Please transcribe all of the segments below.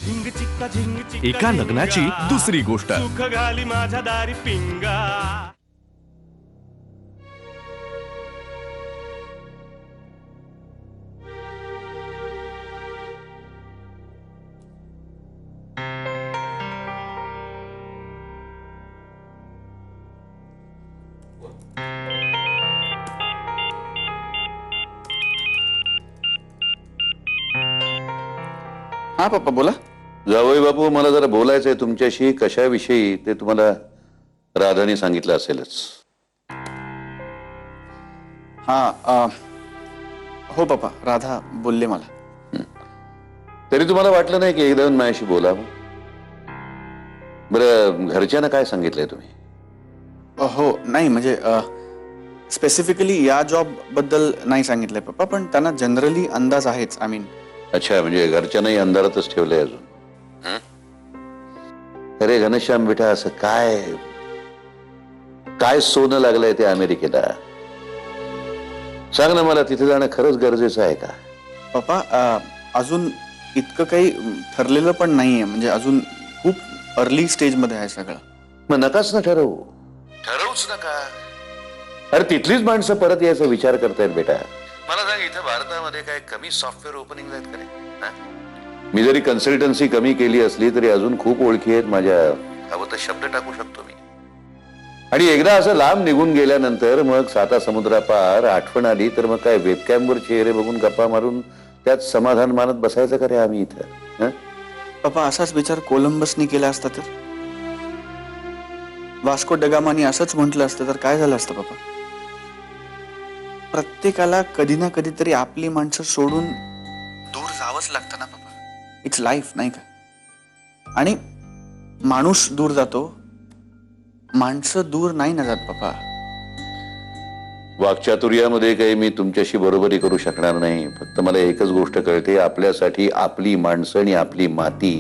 एका लग्नाची दुसरी गोष्ट. सुख घाली माझ्या दारी पिंगा. हा पप्पा बोला. जावई बापू, मला जरा बोलायचंय तुमच्याशी. कशाविषयी ते तुम्हाला राधाने सांगितलं असेलच. हा हो पप्पा, राधा बोलले मला. तरी तुम्हाला वाटलं नाही की एकदा येऊन माझ्याशी बोलावं? बरं, घरच्यांना काय सांगितलंय तुम्ही? हो नाही म्हणजे स्पेसिफिकली या जॉब बद्दल नाही सांगितलंय पप्पा, पण त्यांना जनरली अंदाज आहेच. I mean. अच्छा, म्हणजे घरच्यांनाही अंधारातच ठेवलंय अजून. अरे घनश्याम बेटा, असं काय काय सोनं लागलंय ते अमेरिकेला? सांग ना मला, तिथे जाणं खरंच गरजेचं आहे का? पप्पा अजून इतकं काही ठरलेलं पण नाहीये. म्हणजे अजून खूप अर्ली स्टेज मध्ये आहे सगळं. मग नकाच ना ठरवूच नका. अरे तिथलीच माणसं परत यायचा विचार करतायत बेटा. मला सांग, इथं भारतामध्ये काय कमी सॉफ्टवेअर ओपनिंग आहेत का रे? मी जरी कन्सल्टन्सी कमी केली असली तरी अजून खूप ओळखी आहेत माझ्या. हवं तर शब्द टाकू शकतो मी. आणि एकदा असं लांब निघून गेल्यानंतर मग साता समुद्रापार आठवण आली तर मग काय वेबकॅमवर चेहरे बघून गप्पा मारून त्यात समाधान मानत बसायचं का रे आम्ही इथं? पप्पा असाच विचार कोलंबसनी केला असता तर, वास्को डगामानी असंच म्हटलं असतं तर काय झालं असतं पप्पा? प्रत्येकाला कधी ना कधीतरी आपली माणसं सोडून दूर जावंच लागतं ना पप्पा. इट्स लाईफ, नाही का? आणि माणूस दूर जातो, माणसं दूर नाही ना जात पप्पा. वाक्चातुर्यामध्ये काही मी तुमच्याशी बरोबरी करू शकणार नाही. फक्त मला एकच गोष्ट कळते, आपल्यासाठी आपली माणसं आणि आपली माती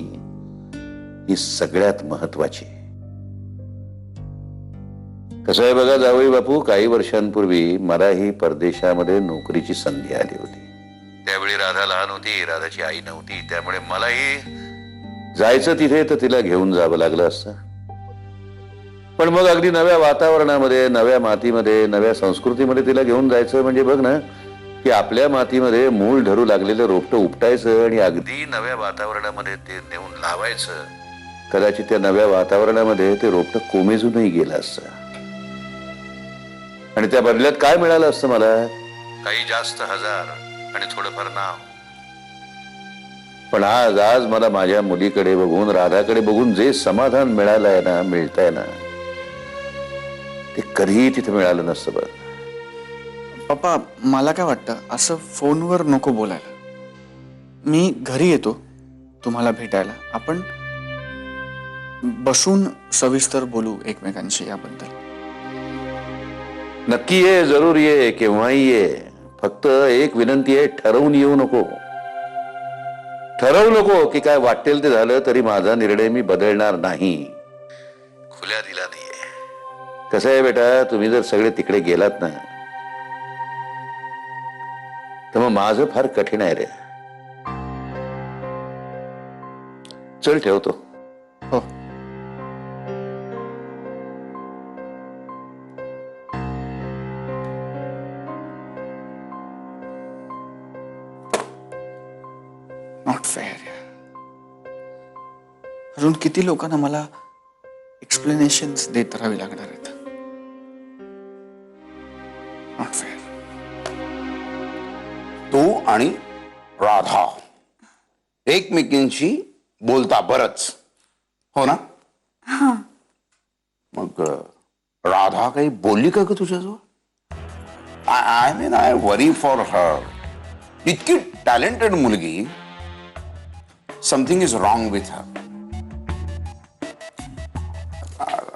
ही सगळ्यात महत्वाची. कसं आहे बघा जावई बापू, काही वर्षांपूर्वी मलाही परदेशामध्ये नोकरीची संधी आली होती. त्यावेळी राधा लहान होती, राधाची आई नव्हती. त्यामुळे मलाही जायचं तिथे तर तिला घेऊन जावं लागलं असतं. पण मग अगदी नव्या वातावरणामध्ये, नव्या मातीमध्ये, नव्या संस्कृतीमध्ये तिला घेऊन जायचं म्हणजे बघ ना, की आपल्या मातीमध्ये मूळ धरू लागलेलं रोपटं उपटायचं आणि अगदी नव्या वातावरणामध्ये ते नेऊन लावायचं. कदाचित त्या नव्या वातावरणामध्ये ते रोपटं कोमेजूनही गेलं असतं. आणि त्या बदल्यात काय मिळालं असतं मला? काही जास्त हजार आणि थोडंफार नाव. पण आज मला माझ्या मुलीकडे बघून, राधाकडे बघून जे समाधान मिळालंय ना, मिळतंय ना, ते कधीही तिथे मिळालं नसतं. बघ पप्पा, मला काय वाटतं, असं फोनवर नको बोलायला. मी घरी येतो तुम्हाला भेटायला. आपण बसून सविस्तर बोलू एकमेकांशी याबद्दल. नक्की ये, जरूर ये, केव्हाही ये. फक्त एक विनंती आहे, ठरवून येऊ नको. ठरवू नको की काय वाटेल ते झालं तरी माझा निर्णय मी बदलणार नाही. खुल्या दिला नाहीये. कसं आहे बेटा, तुम्ही जर सगळे तिकडे गेलात ना, तर मग माझं फार कठीण आहे रे. चल ठेवतो. हो. Not fair. अजून किती लोकांना मला एक्सप्लेनेशन्स देत राहावी लागणार आहेत. Not fair. तू आणि राधा एकमेकींशी बोलता बरच, हो ना? मग राधा काही बोलली का ग तुझ्याजवळ? I mean I worry for her. इतकी टॅलेंटेड मुलगी, something is wrong with her.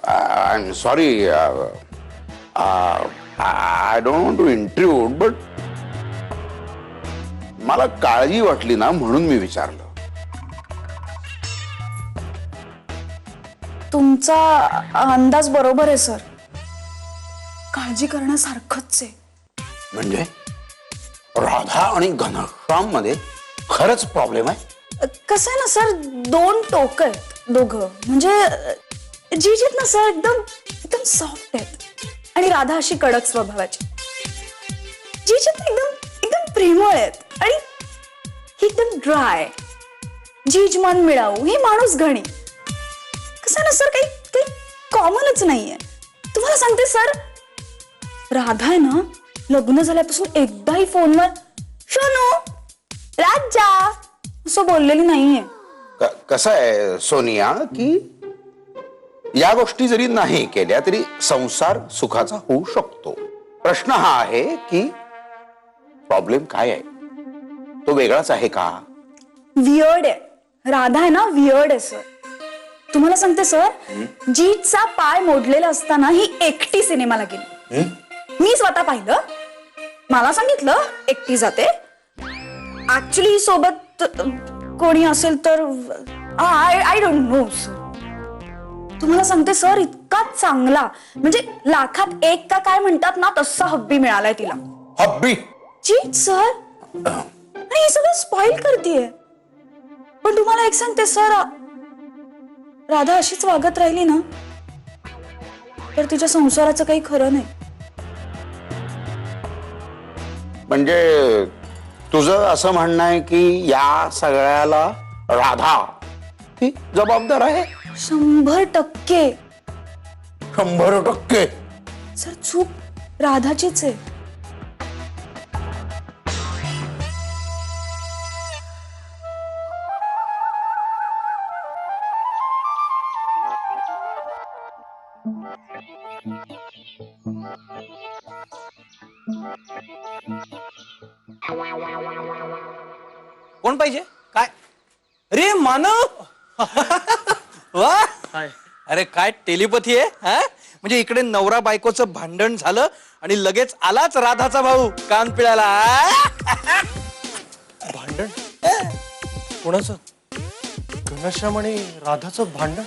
I am sorry, I don't want to intrude, but मला काळजी वाटली ना म्हणून मी विचारलं. तुमचा अंदाज बरोबर आहे सर. काळजी करण्यासारखंच आहे. म्हणजे राधा आणि घनश्याम मध्ये खरंच प्रॉब्लेम आहे? कसं आहे ना सर, दोन टोक आहेत दोघं. म्हणजे जीजीत ना सर एकदम एकदम सॉफ्ट आहेत आणि राधा अशी कडक स्वभावाची. जीजीत एकदम एकदम प्रेमळ आहेत आणि ही एकदम ड्राय. जीज मन मिळावू, ही माणूस घणी. कसं आहे ना सर, काही काही कॉमनच नाहीये. तुम्हाला सांगते सर, राधा आहे ना लग्न झाल्यापासून एकदाही फोनवर शोनू राजा असं बोललेली नाहीये. कसं आहे सोनिया की या गोष्टी जरी नाही केल्या तरी संसार सुखाचा होऊ शकतो. प्रश्न हा आहे की प्रॉब्लेम काय आहे, तो वेगळाच आहे का? वियर्ड आहे राधा, आहे ना वियर्ड आहे सर. तुम्हाला सांगते सर, जीतचा पाय मोडलेला असताना ही एकटी सिनेमाला गेली. मी स्वतः पाहिलं, मला सांगितलं एकटी जाते. ऍक्च्युली सोबत कोणी असेल तर आय डोंट नो सर. तुम्हाला सांगते सर, इतका चांगला, म्हणजे लाखात एक का काय म्हणतात ना तसा हब्बी मिळालाय तिला. हब्बी? जीत सर, आणि हे सगळं स्पॉइल करतीये. पण तुम्हाला एक सांगते सर, राधा अशीच वागत राहिली ना तर तिच्या संसाराचं काही खरं नाही. म्हणजे तुझं असं म्हणणं आहे की या सगळ्याला राधा ही जबाबदार आहे? 100%. 100%? सर चूक राधाचीच आहे. कोण पाहिजे? काय? अरे मानव वा, अरे काय टेलिपथी आहे हा? म्हणजे इकडे नवरा बायकोचं भांडण झालं आणि लगेच आलाच राधाचा भाऊ कान पिळायला. भांडण कोणाचं? घनश्याम आणि राधाचं भांडण?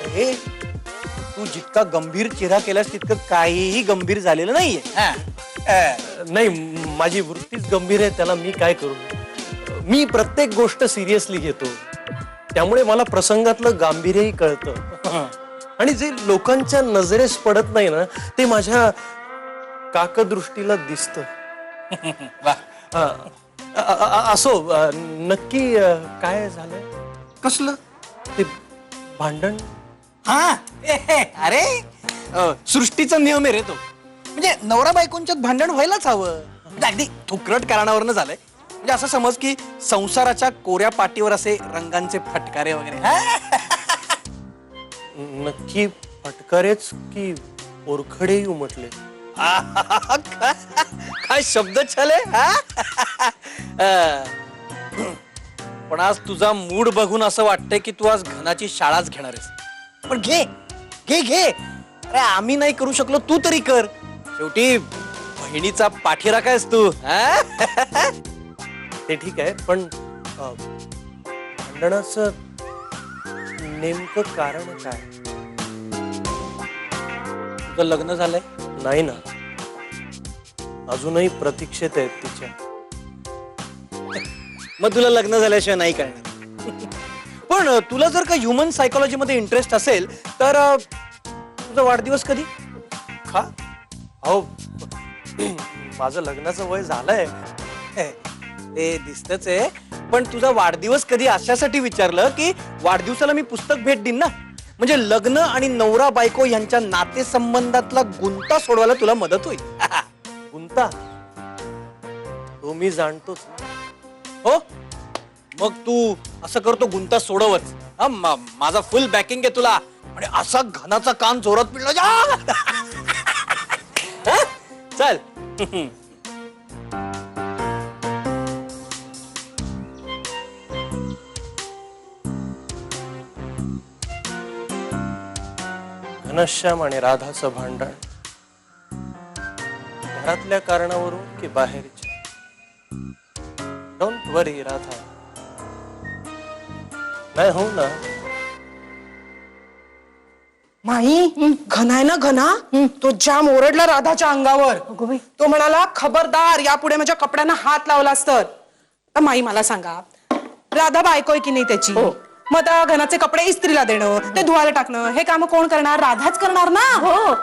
अरे तू जितका गंभीर चेहरा केलास तितकं काहीही गंभीर झालेलं नाहीये. नाही, माझी वृत्तीच गंभीर आहे, त्याला मी काय करू? मी प्रत्येक गोष्ट सिरियसली घेतो, त्यामुळे मला प्रसंगातलं गांभीर्यही कळतं. आणि जे लोकांच्या नजरेस पडत नाही ना ते माझ्या काकदृष्टीला दिसतं. असो, नक्की काय झालं? कसलं ते भांडण? हा अरे सृष्टीचा नियम आहे रे तो. म्हणजे नवरा बायकोंच्यात भांडण व्हायलाच हवं. अगदी थुकरट कारणावरनं झालंय. म्हणजे असं समज की संसाराच्या कोऱ्या पाटीवर असे रंगांचे फटकारे वगैरे. नक्की फटकारेच की ओरखडेही उमटले? काय शब्द छले. पण आज तुझा मूड बघून असं वाटतंय की तू आज घनाची शाळाच घेणार आहेस. पण घे घे घे. अरे आम्ही नाही करू शकलो, तू तरी कर. शेवटी बहिणीचा पाठीरा कायस तू. ते ठीक आहे, पण भांडणाचं नेमकं कारण काय? तुझं लग्न झालंय? नाही ना, अजूनही प्रतीक्षेत आहेत तिच्या. मग तुला लग्न झाल्याशिवाय नाही कळणार. पण तुला जर का ह्युमन सायकोलॉजी मध्ये इंटरेस्ट असेल तर तुझा वाढदिवस कधी? का? अहो, माझं लग्नाचं वय झालंय. ते दिसतच आहे. पण तुझा वाढदिवस कधी अशासाठी विचारलं की वाढदिवसाला मी पुस्तक भेट देईन ना. म्हणजे लग्न आणि नवरा बायको यांच्या नातेसंबंधातला गुंता सोडवायला तुला मदत होईल. गुंता? तो मी जाणतोच. हो, मग तू असं करतो गुंता सोडवच. माझा फुल बॅकिंग आहे तुला. आणि असा घनाचा कान जोरात पिळला चल. घनश्याम आणि राधाचं भांडण घरातल्या कारणावरून की बाहेरच्या? डोंट वरी राधा, मैं हूं ना. माई, घना आहे ना घना, तो जाम ओरडला राधाच्या अंगावर. तो म्हणाला खबरदार यापुढे माझ्या कपड्यांना हात लावलास तर. तर माई मला सांगा, राधा बायको आहे की नाही त्याची? मग आता घनाचे कपडे इस्त्रीला देणं, ते धुवायला टाकणं, हे काम कोण करणार? राधाच करणार ना. हो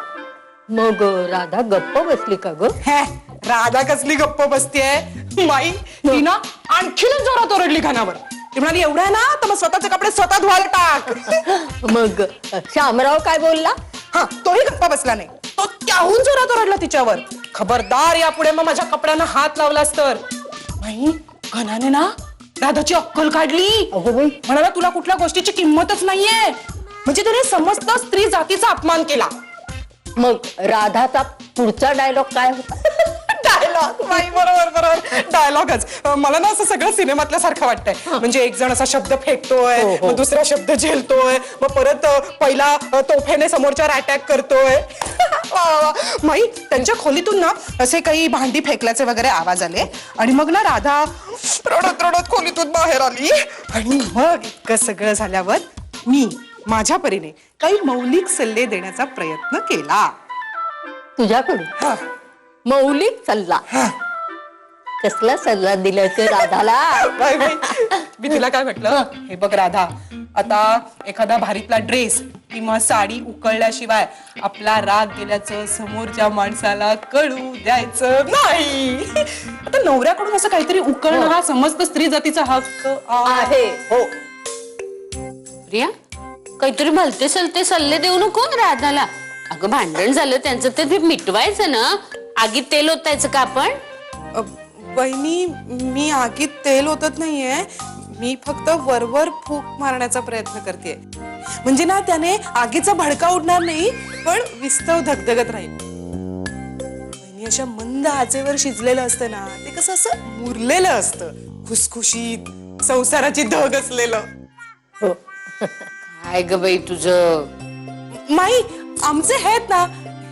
मग राधा गप्प बसली का ग? हे, राधा कसली गप्प बसतीये माई? ती ना आणखीनच जोरात ओरडली घनावर. ती म्हणाली, एवढा आहे ना तर मग स्वतःचे कपडे स्वतः धुवायला टाक. मग श्यामराव काय बोलला? हा, तोही गप्पा बसला नाही. तो त्याहून जोरात ओरडला तिच्यावर. खबरदार यापुढे मग माझ्या कपड्यांना हात लावलास तर. माई, घनाने ना राधाची अक्कल काढली. अगं बाई. म्हणाला, तुला कुठल्या गोष्टीची किंमतच नाहीये. म्हणजे त्याने समस्त स्त्री जातीचा अपमान केला. मग राधाचा पुढचा डायलॉग काय होता? डायलॉग, बाई बरोबर बरोबर, डायलॉगच. मला ना असं सगळं सिनेमातल्या सारखं वाटतंय. म्हणजे एक जण असा शब्द फेकतोय, मग दुसरा शब्द झेलतोय, मग परत पहिला तोफेने समोरच्यावर अटॅक करतोय. वा, वा, वा. माई, त्यांच्या खोलीतून ना असे काही भांडी फेकल्याचे वगैरे आवाज आले आणि मग ना राधा रडत रडत खोलीतून बाहेर आली. आणि मग इतकं सगळं झाल्यावर मी माझ्या परीने काही मौलिक सल्ले देण्याचा प्रयत्न केला. तुझ्याकडून हा. मौलिक सल्ला? कसला सल्ला दिला ते राधाला? Bye bye. मी तुला काय म्हटलं, हे बघ राधा, आता एखादा भारीतला ड्रेस किंवा साडी उकळल्याशिवाय आपला राग गेल्याचं समोरच्या माणसाला कळू द्यायचं नाही. आता नवऱ्याकडून असं काहीतरी उकळणं हा समस्त स्त्री जातीचा हक्क आहे. हो. प्रिया, काहीतरी भलते सलते सल्ले देऊ नको राधाला. अगं भांडण झालं त्यांचं तर ते मिटवायचं ना. आगीत तेल ओतायचं का आपण? वहिनी, मी आगीत तेल ओतत नाहीये. मी फक्त वरवर फूक मारण्याचा प्रयत्न करते. म्हणजे ना त्याने आगीचा भडका उडणार नाही, पण विस्तव धगधगत राहील. वहिनी, अशा मंद आचेवर शिजलेलं असतं ना, ते कसं असं मुरलेलं असतं, खुसखुशीत, संसाराची धग असलेलं. काय ग बाई तुझं? माई, आमचे आहेत ना,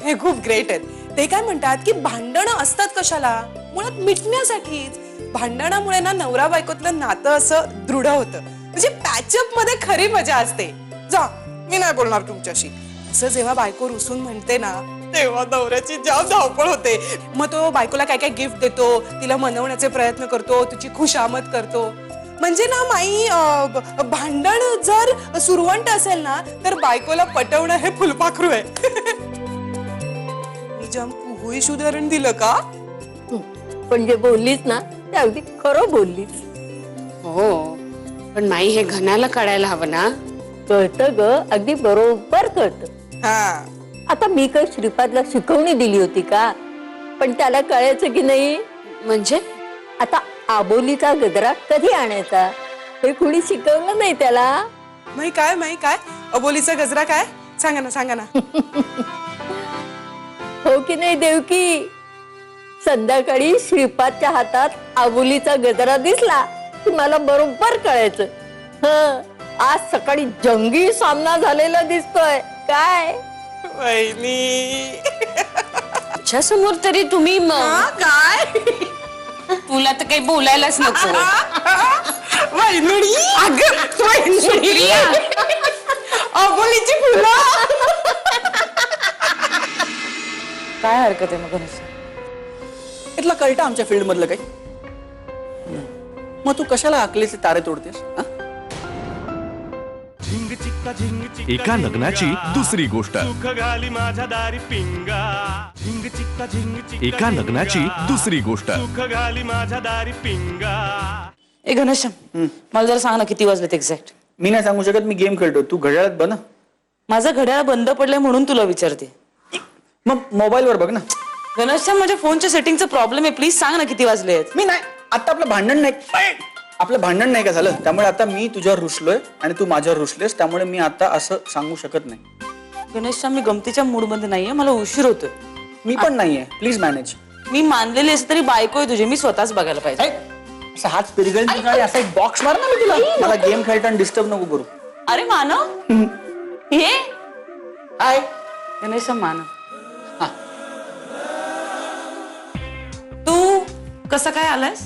हे खूप ग्रेट आहेत. ते काय म्हणतात की भांडणं असतात कशाला? मुळात मिटण्यासाठीच. भांडणामुळे ना नवरा बायकोतलं नातं असं दृढ होतं. म्हणजे पॅचअप मध्ये खरी मजा असते. जा, मी नाही बोलणार तुमच्याशी. असं जेव्हा बायको रुसून म्हणते ना, तेव्हा नवऱ्याची जाम धावपळ होते. मग तो बायकोला काय काय गिफ्ट देतो, तिला मनवण्याचे प्रयत्न करतो, तिची खुशामत करतो. म्हणजे ना माई, भांडण जर सुरवंट असेल ना, तर बायकोला पटवणं हे फुलपाखरू आहे. मी जाम कुहूइश उदाहरण दिलं का? पण जे बोललीस ना ते अगदी खरं बोललीस. हो, पण माई हे घनाला कळायला हवं ना. कळतं ग, अगदी बरोबर कळतं. हा. आता मी काही श्रीपादला शिकवणी दिली होती का? पण त्याला कळायचं की नाही? म्हणजे आता आबोलीचा गजरा कधी आणायचा हे कुणी शिकवलं नाही त्याला. माई काय अबोलीचा गजरा काय? सांगा ना, सांगा ना. हो की नाही देवकी? संध्याकाळी श्रीपादच्या हातात आबोलीचा गजरा दिसला की मला बरोबर कळायचं. आज सकाळी जंगी सामना झालेला दिसतोय काय? वहिनी, तुझ्या समोर तरी तुम्ही काय? तुला तर काही बोलायलाच नको. वहिनी, अगं वहिनी, अबोलीची फुलं. काय हरकत आहे मग गणेश? इथला कळतं आमच्या फील्ड मधलं काही? मग तू कशाला अकलेचे तारे तोडतेस? एका लग्नाची दुसरी गोष्ट. एका लग्नाची दुसरी गोष्ट. ए घनश्याम, मला जरा सांग ना किती वाजलेत एक्झॅक्ट? मी नाही सांगू शकत, मी गेम खेळतो. तू घड्याळात बघ ना. माझं घड्याळ बंद पडलंय म्हणून तुला विचारते. मग मोबाईलवर बघ ना. घनश्याम, माझ्या फोनच्या सेटिंगचा प्रॉब्लेम आहे. प्लीज सांग ना किती वाजले आहेत? मी नाही, आता आपलं भांडण नाही का झालं, त्यामुळे आता मी तुझ्यावर रुसलोय आणि तू माझ्यावर रुसलेस, त्यामुळे मी आता असं सांगू शकत नाही. घनश्याम, मी गमतीच्या मूड मध्ये नाहीये, मला उशीर होतोय. मी पण नाहीये, प्लीज मॅनेज. मी मानलेली असते तरी बायको आहे तुझी, मी स्वतःच बघायला पाहिजे. असा हात पिरगळ असा एक बॉक्स मार ना मी तुला. मला गेम खेळताना डिस्टर्ब नको करू. अरे मानव, हे हाय घनश्याम मानव. तू कसं काय आलायस?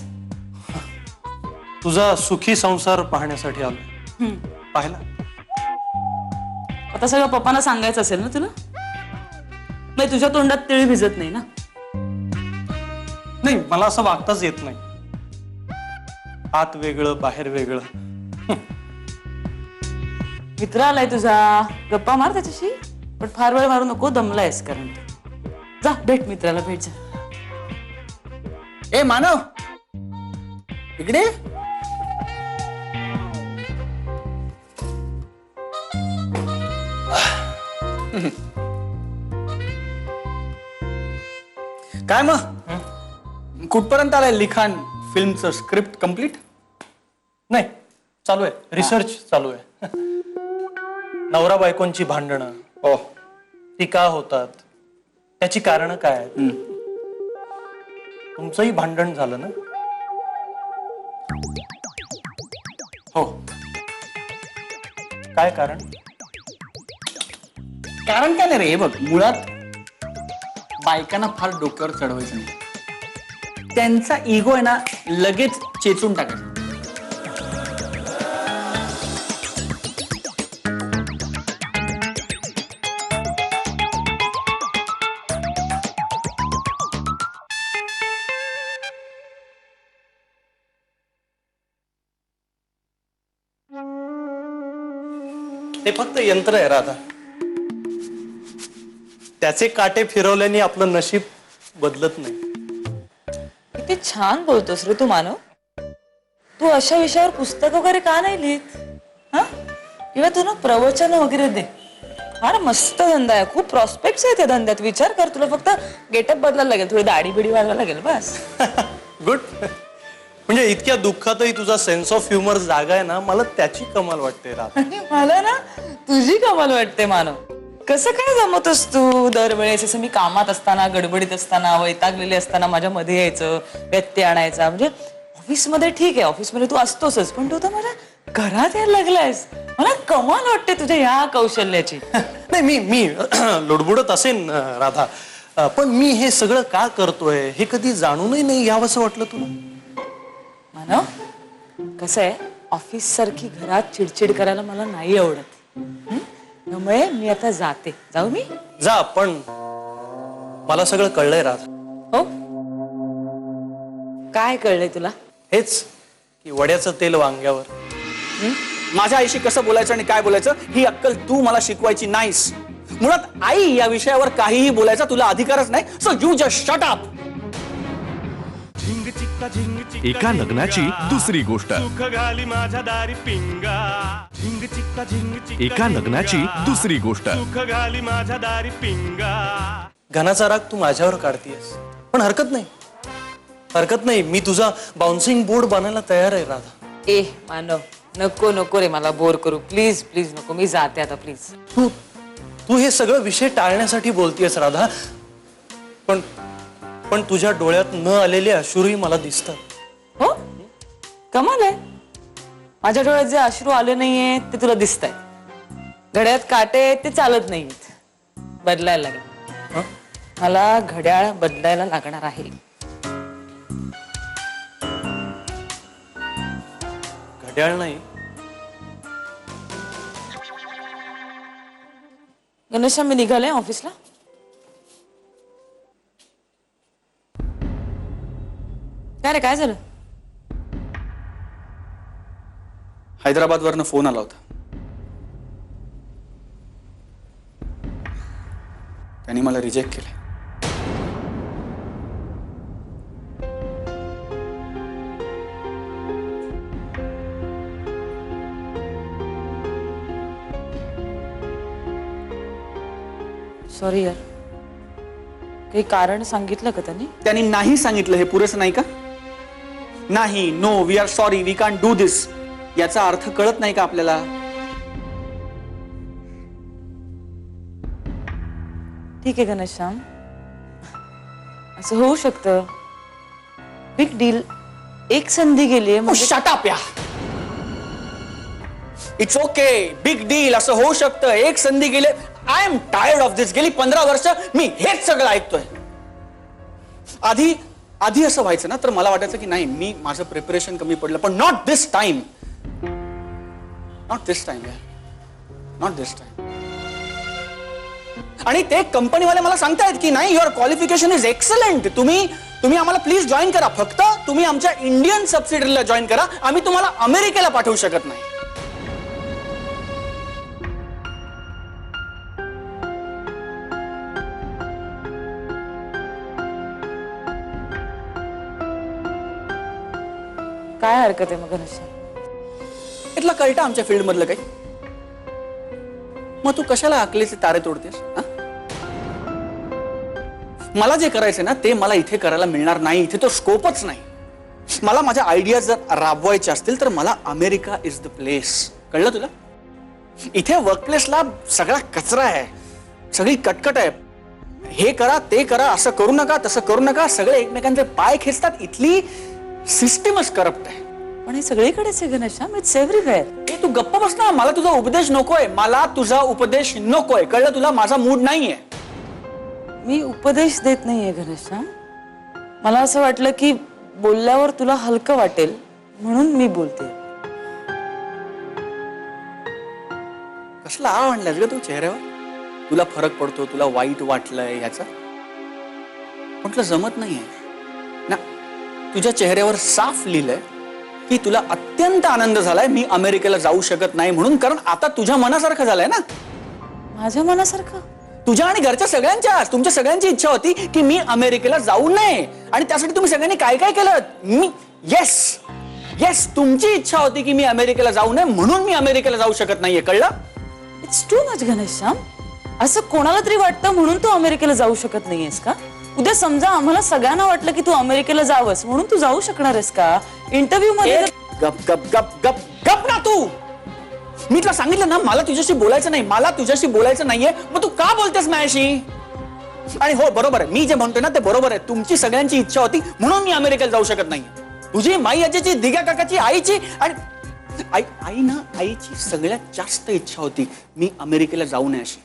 तुझा सुखी संसार पाहण्यासाठी आलो. पाहिला? आता सगळं पप्पांना सांगायचं असेल ना तुला? नाही, तुझ्या तोंडात तिळ भिजत नाही ना? नाही, मला असं वागताच येत नाही. आत वेगळं बाहेर वेगळं. मित्र आलाय तुझा, गप्पा मार त्याच्याशी, पण फार वेळ मारू नको, दमलायस कारण जा भेट मित्राला, भेट जा. ए मानव, इकडे. काय मग कुठपर्यंत आलाय लिखाण फिल्मचं? Script complete? नाही, चालू आहे, रिसर्च चालू आहे. नवरा बायकोंची भांडणं, ओ, ती का होतात, त्याची कारणं काय आहेत. तुमचंही भांडण झालं ना? हो. काय कारण? कारण काय नाही रे, हे बघ, मुळात बायकांना फार डोक्यावर चढवायचं नाही. त्यांचा इगो आहे ना लगेच चेचून टाकायचा. ते फक्त यंत्र आहे राधा. त्याचे काटे फिरवल्याने आपलं नशीब बदलत नाही. किती छान बोलतोस रे तू मानव. तू अशा विषयावर पुस्तक वगैरे का नाही लिहित? हा, किंवा तू ना प्रवचन वगैरे दे. फार मस्त धंदा आहे, खूप प्रॉस्पेक्ट्स आहे त्या धंद्यात. विचार कर, तुला फक्त गेटअप बदलायला लागेल, थोडी दाढी बिडी वाढवायला लागेल, बस. गुड. म्हणजे इतक्या दुःखातही तुझा सेन्स ऑफ ह्युमर जागा आहे ना, मला त्याची कमाल वाटते राधा. आणि मला ना तुझी कमाल वाटते मानव. कसं काय जमवतोस तू दरवेळेस? असं मी कामात असताना, गडबडीत असताना, वैतागलेले असताना माझ्या मध्ये यायचं, व्यत्यय आणायचा. म्हणजे ऑफिसमध्ये ठीक आहे, ऑफिसमध्ये तू असतोसच, पण तू तर माझ्या घरात यायला लागलायस. मला कमाल वाटते तुझ्या ह्या कौशल्याची. नाही, मी लुडबुडत असेन राधा, पण मी हे सगळं का करतोय हे कधी जाणूनही नाही यावंसं वाटलं तुला? मानव, कसं आहे, ऑफिस सारखी घरात चिडचिड करायला मला नाही आवडत. त्यामुळे मी आता जाते. जाऊ मी? जा, पण मला सगळं कळलंय राधा. हो, काय कळलंय तुला? हेच की वड्याचं तेल वांग्यावर. माझ्या आईशी कसं बोलायचं आणि काय बोलायचं ही अक्कल तू मला शिकवायची नाहीस. मुळात आई या विषयावर काहीही बोलायचा तुला अधिकारच नाही. So you just shut up. एका लग्नाची दुसरी गोष्ट. एका लग्नाची दुसरी गोष्ट. घनाचा राग तू माझ्यावर काढतीयस, पण हरकत नाही, मी तुझा बाउन्सिंग बोर्ड बनायला तयार आहे राधा. ए मानव, नको नको रे मला बोर करू, प्लीज प्लीज नको. मी जाते आता, प्लीज. तू हे सगळं विषय टाळण्यासाठी बोलतीयस राधा, पण तुझ्या डोळ्यात न आलेले अश्रूही मला दिसतात. हो, कमाल आहे. माझ्या डोळ्यात जे अश्रू आले नाहीये ते तुला दिसत आहेत. घड्याळात काटे आहेत ते चालत नाहीत. बदलायला लागेल. मला घड्याळ बदलायला लागणार आहे. घड्याळ नाही, गणेशा, मी निघाले ऑफिसला. काय रे, काय झालं? हैदराबाद वरनं फोन आला होता. त्यांनी मला रिजेक्ट केलं. सॉरी यार. काही कारण सांगितलं का त्यांनी? त्यांनी नाही सांगितलं हे पुरेसं नाही का? नाही, no, we are sorry, we can't do this, याचा अर्थ कळत नाही का आपल्याला? ठीक आहे घनश्याम, असं होऊ शकतं. बिग डील, एक संधी गेली. शट अप या. इट्स ओके, बिग डील असं होऊ शकतं, एक संधी गेले. आय एम टायर्ड ऑफ दिस. गेली 15 वर्ष मी हेच सगळं ऐकतोय. आधी असं व्हायचं ना तर मला वाटायचं की नाही, मी माझं प्रिपरेशन कमी पडलं, पण not this time. Not this time यार, नॉट दिस टाइम. आणि ते कंपनीवाले मला सांगतायत की नाही, युअर क्वालिफिकेशन इज एक्सलंट, तुम्ही आम्हाला प्लीज जॉईन करा, फक्त तुम्ही आमच्या इंडियन सबसिडरीला जॉईन करा, आम्ही तुम्हाला अमेरिकेला पाठवू शकत नाही. काय हरकत आहे मग घनश्याम? इथलं कळतं आमच्या फील्ड मधलं काही? मग तू कशाला अकलेचे तारे तोडतेस? मला जे करायचंय ना ते मला इथे करायला मिळणार नाही, इथे तो स्कोपच नाही. मला माझ्या आयडिया जर राबवायच्या असतील तर मला अमेरिका इज द प्लेस. कळलं तुला? इथे वर्कप्लेसला सगळा कचरा आहे, सगळी कटकट आहे. हे करा ते करा, असं करू नका तसं करू नका, सगळे एकमेकांचे पाय खेचतात. इथली सिस्टीमच करप्ट आहे. पण हे सगळीकडेच आहे घनश्याम, इट्स एव्हरीवेअर. ए तू गप्प बस ना, मला तुझा उपदेश नकोय, मला तुझा उपदेश नकोय. कळलं तुला? माझा मूड नाहीये. मी उपदेश देत नाहीये घनश्याम, मला असं वाटलं की बोलल्यावर तुला हलकं वाटेल म्हणून मी बोलते. कसला आळ आणलास ग तू चेहऱ्यावर? तुला फरक पडतो, तुला वाईट वाटलंय ह्याचा? म्हटलं जमत नाहीये ना. तुझ्या चेहऱ्यावर साफ लिहिलंय की तुला अत्यंत आनंद झालाय मी अमेरिकेला जाऊ शकत नाही म्हणून, कारण आता तुझ्या मनासारखं झालंय ना. माझ्या मनासारखं? तुझ्या आणि घरच्या सगळ्यांच्या, तुमच्या सगळ्यांची इच्छा होती की मी अमेरिकेला जाऊ नये, आणि त्यासाठी तुम्ही सगळ्यांनी काय काय केलं. मी येस तुमची इच्छा होती की मी अमेरिकेला जाऊ नये म्हणून मी अमेरिकेला जाऊ शकत नाहीये. कळलं? It's too much Ghanshyam. असं कोणाला तरी वाटतं म्हणून तू अमेरिकेला जाऊ शकत नाहीयेस का? उद्या समजा आम्हाला सगळ्यांना वाटलं की तू अमेरिकेला जावंस म्हणून तू जाऊ शकणार आहेस का? इंटरव्ह्यू मध्ये गप गप गप गप गप ना तू. मी तुला सांगितलं ना मला तुझ्याशी बोलायचं नाही, मला तुझ्याशी बोलायचं नाहीये, मग तू का बोलतेस माझ्याशी? आणि हो बरोबर आहे, मी जे म्हणतोय ना ते बरोबर आहे. तुमची सगळ्यांची इच्छा होती म्हणून मी अमेरिकेला जाऊ शकत नाही. तुझी माई आजीची, दिग्या काकाची, आईची आणि आईची सगळ्यात जास्त इच्छा होती मी अमेरिकेला जाऊ नये अशी.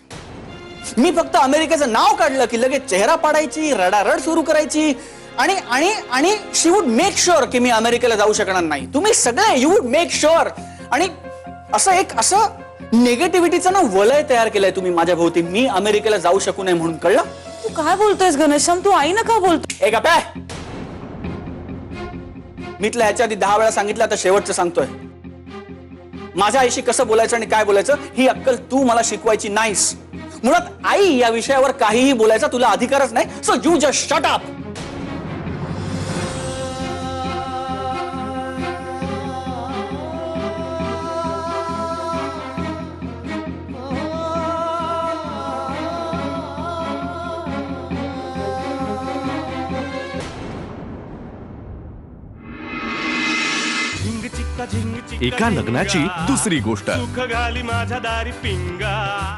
मी फक्त अमेरिकेचं नाव काढलं की लगेच चेहरा पाडायची, रडारड सुरू करायची, आणि आणि आणि शी वुड मेक शुअर की मी अमेरिकेला जाऊ शकणार नाही. तुम्ही सगळे यू वुड मेक शुअर, आणि असं निगेटिव्हिटीचं ना वलय तयार केलंय तुम्ही माझ्या भोवती, मी अमेरिकेला जाऊ शकू नये म्हणून. कळलं? तू काय बोलतोयस घनश्याम? तू आईनं का बोलतो? एक काय मी तुला ह्याच्या आधी 10 वेळा सांगितलं, आता शेवटचं सांगतोय. माझ्या आईशी कसं बोलायचं आणि काय बोलायचं ही अक्कल तू मला शिकवायची नाहीस. मुळात आई या विषयावर काहीही बोलायचा तुला अधिकारच नाही. So you just shut up. एका लग्नाची दुसरी गोष्ट. सुख घाली माझ्या दारी पिंगा.